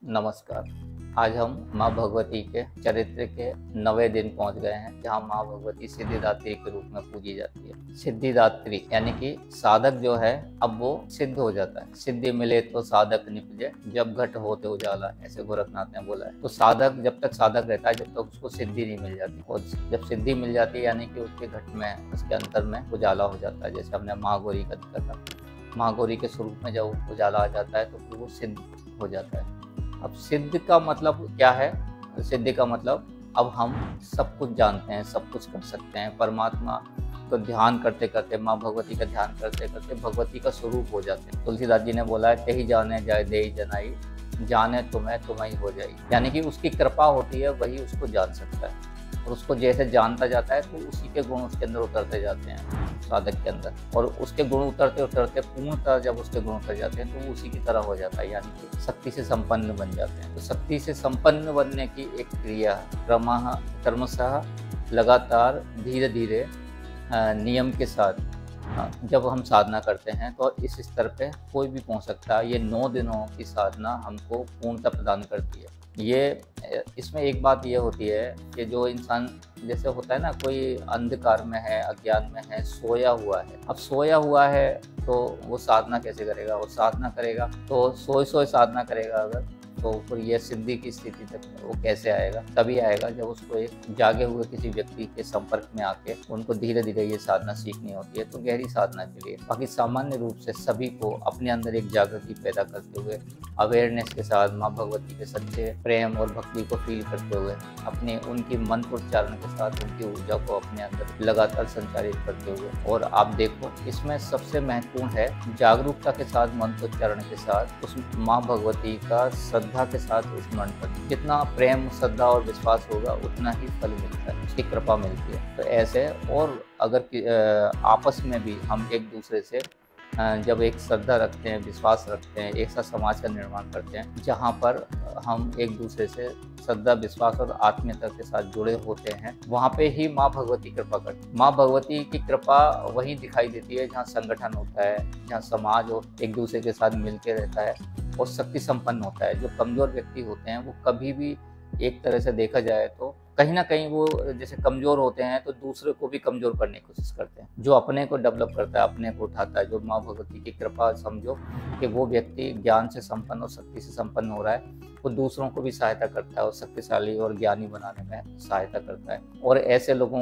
नमस्कार। आज हम माँ भगवती के चरित्र के 9वें दिन पहुंच गए हैं, जहां माँ भगवती सिद्धिदात्री के रूप में पूजी जाती है। सिद्धिदात्री यानी कि साधक जो है अब वो सिद्ध हो जाता है। सिद्धि मिले तो साधक निपजे, जब घट होते उजाला, ऐसे गोरखनाथ ने बोला है। तो साधक जब तक साधक रहता है, जब तक उसको सिद्धि नहीं मिल जाती, और जब सिद्धि मिल जाती है यानी कि उसके घट में, उसके अंतर में उजाला हो जाता है। जैसे हमने महागौरी का जिक्र था, महागौरी के स्वरूप में जब उजाला आ जाता है तो फिर वो सिद्ध हो जाता है। अब सिद्ध का मतलब क्या है? सिद्धि का मतलब अब हम सब कुछ जानते हैं, सब कुछ कर सकते हैं। परमात्मा को ध्यान करते करते, माँ भगवती का ध्यान करते करते भगवती का स्वरूप हो जाते हैं। तुलसीदास जी ने बोला है, तेहि जाने जाए देहि जनाई, जाने तुम्हें तुम्हें हो जाई। यानी कि उसकी कृपा होती है, वही उसको जान सकता है। और उसको जैसे जानता जाता है तो उसी के गुण उसके अंदर उतरते जाते हैं साधक के अंदर, और उसके गुण उतरते उतरते पूर्णतः जब उसके गुण उतर जाते हैं तो वो उसी की तरह हो जाता है, यानी कि शक्ति से संपन्न बन जाते हैं। तो शक्ति से संपन्न बनने की एक क्रिया क्रमशः लगातार धीरे धीरे नियम के साथ जब हम साधना करते हैं तो इस स्तर पे कोई भी पहुंच सकता है। ये 9 दिनों की साधना हमको पूर्णता प्रदान करती है। ये इसमें एक बात ये होती है कि जो इंसान, जैसे होता है ना, कोई अंधकार में है, अज्ञान में है, सोया हुआ है। अब सोया हुआ है तो वो साधना कैसे करेगा? वो साधना करेगा तो सोए सोए साधना करेगा अगर, तो फिर ये सिद्धि की स्थिति तक वो कैसे आएगा? तभी आएगा जब उसको एक जागे हुए किसी व्यक्ति के संपर्क में आके उनको धीरे धीरे ये साधना सीखनी होती है। तो गहरी साधना के लिए, बाकी सामान्य रूप से सभी को अपने अंदर एक जागृति पैदा करते हुए, अवेयरनेस के साथ माँ भगवती के सच्चे प्रेम और भक्ति को फील करते हुए, अपने उनकी मंत्र उच्चारण के साथ उनकी ऊर्जा को अपने अंदर लगातार संचारित करते हुए। और आप देखो, इसमें सबसे महत्वपूर्ण है जागरूकता के साथ, मंत्र उच्चारण के साथ उस माँ भगवती का श्रद्धा के साथ स्मरण करते। जितना प्रेम, श्रद्धा और विश्वास होगा उतना ही फल मिलता है, उसकी कृपा मिलती है। तो ऐसे, और अगर आपस में भी हम एक दूसरे से जब एक श्रद्धा रखते हैं, विश्वास रखते हैं, एक साथ समाज का निर्माण करते हैं, जहाँ पर हम एक दूसरे से श्रद्धा, विश्वास और आत्मीयता के साथ जुड़े होते हैं, वहाँ पे ही माँ भगवती कृपा करती है। माँ भगवती की कृपा वहीं दिखाई देती है जहाँ संगठन होता है, जहाँ समाज और एक दूसरे के साथ मिलके रहता है और शक्ति संपन्न होता है। जो कमज़ोर व्यक्ति होते हैं वो कभी भी, एक तरह से देखा जाए तो कहीं ना कहीं वो जैसे कमज़ोर होते हैं तो दूसरे को भी कमज़ोर करने की कोशिश करते हैं। जो अपने को डेवलप करता है, अपने को उठाता है, जो माँ भगवती की कृपा समझो कि वो व्यक्ति ज्ञान से संपन्न और शक्ति से संपन्न हो रहा है, वो दूसरों को भी सहायता करता है और शक्तिशाली और ज्ञानी बनाने में सहायता करता है। और ऐसे लोगों,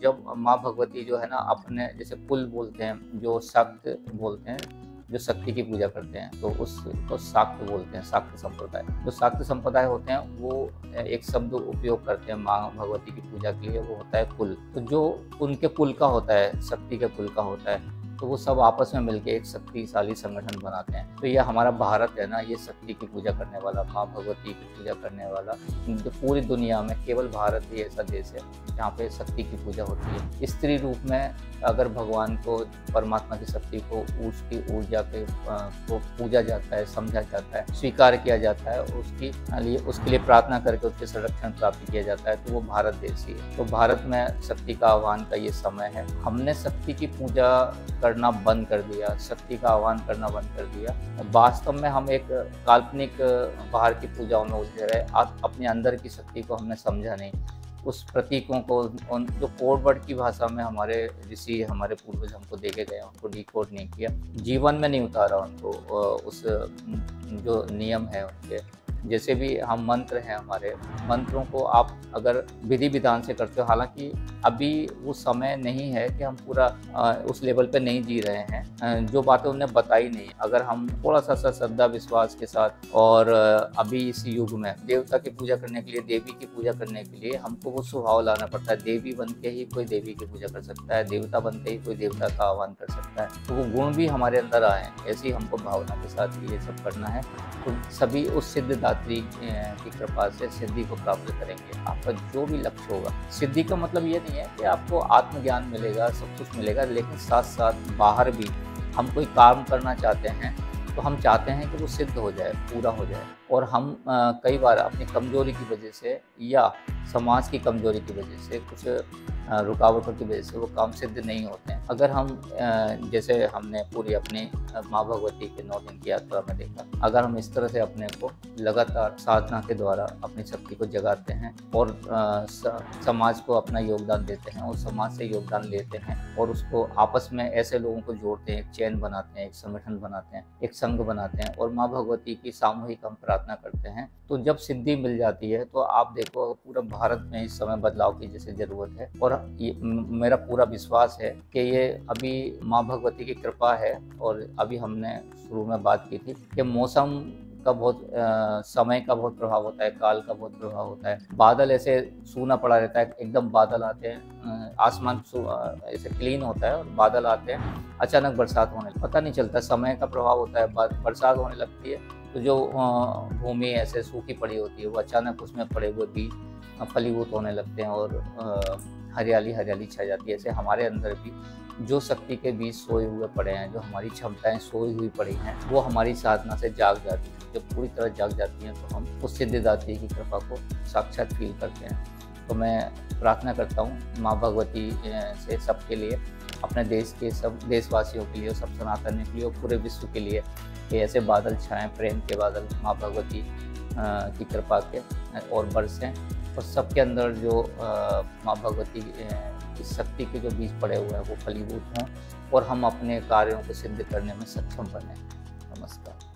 जब माँ भगवती जो है ना, अपने जैसे कुल बोलते हैं, जो शक्त बोलते हैं, जो शक्ति की पूजा करते हैं, तो उसको शाक्त बोलते हैं, शाक्त संप्रदाय। जो शाक्त संप्रदाय होते हैं वो एक शब्द उपयोग करते हैं माँ भगवती की पूजा के लिए, वो होता है कुल। तो जो उनके कुल का होता है, शक्ति के कुल का होता है, तो वो सब आपस में मिलके एक शक्तिशाली संगठन बनाते हैं। तो ये हमारा भारत है ना, ये शक्ति की पूजा करने वाला, माँ भगवती की पूजा करने वाला, जो पूरी दुनिया में केवल भारत ही ऐसा देश है जहाँ पे शक्ति की पूजा होती है। स्त्री रूप में अगर भगवान को, परमात्मा की शक्ति को, उसकी ऊर्जा को पूजा जाता है, समझा जाता है, स्वीकार किया जाता है, उसके लिए प्रार्थना करके उसके संरक्षण प्राप्त किया जाता है, तो वो भारत देश ही है। तो भारत में शक्ति का आह्वान का ये समय है। हमने शक्ति की पूजा करना बंद कर दिया, शक्ति का आह्वान करना बंद कर दिया। वास्तव में हम एक काल्पनिक बाहर की पूजाओं में उलझे रहे, अपने अंदर की शक्ति को हमने समझा नहीं। उस प्रतीकों को, उन जो कोड वर्ड की भाषा में हमारे ऋषि, हमारे पूर्वज हमको देके गए, उनको डिकोड नहीं किया, जीवन में नहीं उतारा उनको। उस जो नियम है उनके, जैसे भी हम मंत्र हैं, हमारे मंत्रों को आप अगर विधि विधान से करते हो, हालांकि अभी वो समय नहीं है कि हम पूरा उस लेवल पे नहीं जी रहे हैं, जो बातें उन्हें बताई नहीं, अगर हम थोड़ा सा श्रद्धा विश्वास के साथ, और अभी इस युग में देवता की पूजा करने के लिए, देवी की पूजा करने के लिए हमको वो स्वभाव लाना पड़ता है। देवी बन के ही कोई देवी की पूजा कर सकता है, देवता बन के ही कोई देवता का आह्वान कर सकता है। तो वो गुण भी हमारे अंदर आए, ऐसी हमको भावना के साथ ये सब करना है। तो सभी उस सिद्धिदात्री की कृपा से सिद्धि को प्राप्त करेंगे। आपका जो भी लक्ष्य होगा, सिद्धि का मतलब ये नहीं है कि आपको आत्मज्ञान मिलेगा, सब कुछ मिलेगा, लेकिन साथ साथ बाहर भी हम कोई काम करना चाहते हैं तो हम चाहते हैं कि वो सिद्ध हो जाए, पूरा हो जाए। और हम कई बार अपनी कमजोरी की वजह से या समाज की कमजोरी की वजह से, कुछ रुकावटों की वजह से वो काम सिद्ध नहीं होते हैं। अगर हम जैसे हमने पूरी अपनी माँ भगवती के 9 दिन की यात्रा में देखा, अगर हम इस तरह से अपने को लगातार साधना के द्वारा अपनी शक्ति को जगाते हैं और समाज को अपना योगदान देते हैं और समाज से योगदान लेते हैं और उसको आपस में ऐसे लोगों को जोड़ते हैं, एक चैन बनाते हैं, एक संगठन बनाते हैं, एक संघ बनाते हैं और माँ भगवती की सामूहिक हम प्रार्थना करते हैं, तो जब सिद्धि मिल जाती है तो आप देखो पूरा भारत में इस समय बदलाव की जैसे ज़रूरत है। और मेरा पूरा विश्वास है कि ये अभी माँ भगवती की कृपा है। और अभी हमने शुरू में बात की थी कि मौसम का बहुत समय का बहुत प्रभाव होता है, काल का बहुत प्रभाव होता है। बादल ऐसे सूना पड़ा रहता है, एकदम बादल आते हैं, आसमान ऐसे क्लीन होता है और बादल आते हैं, अचानक बरसात होने, पता नहीं चलता, समय का प्रभाव होता है। बरसात होने लगती है तो जो भूमि ऐसे सूखी पड़ी होती है वो अचानक उसमें पड़े हुए बीज फलीभूत होने लगते हैं और हरियाली हरियाली छा जाती है। ऐसे हमारे अंदर भी जो शक्ति के बीज सोए हुए पड़े हैं, जो हमारी क्षमताएं सोई हुई पड़ी हैं, वो हमारी साधना से जाग जाती है। जब पूरी तरह जाग जाती हैं तो हम उस सिद्धिदात्री की कृपा को साक्षात फील करते हैं। तो मैं प्रार्थना करता हूँ माँ भगवती से सबके लिए, अपने देश के सब देशवासियों के लिए, सब सनातनियों के लिए और पूरे विश्व के लिए कि ऐसे बादल छाएं, प्रेम के बादल माँ भगवती की कृपा के और बरसें और सबके अंदर जो माँ भगवती की शक्ति के जो बीज पड़े हुए हैं वो फलीभूत हों और हम अपने कार्यों को सिद्ध करने में सक्षम बने। नमस्कार।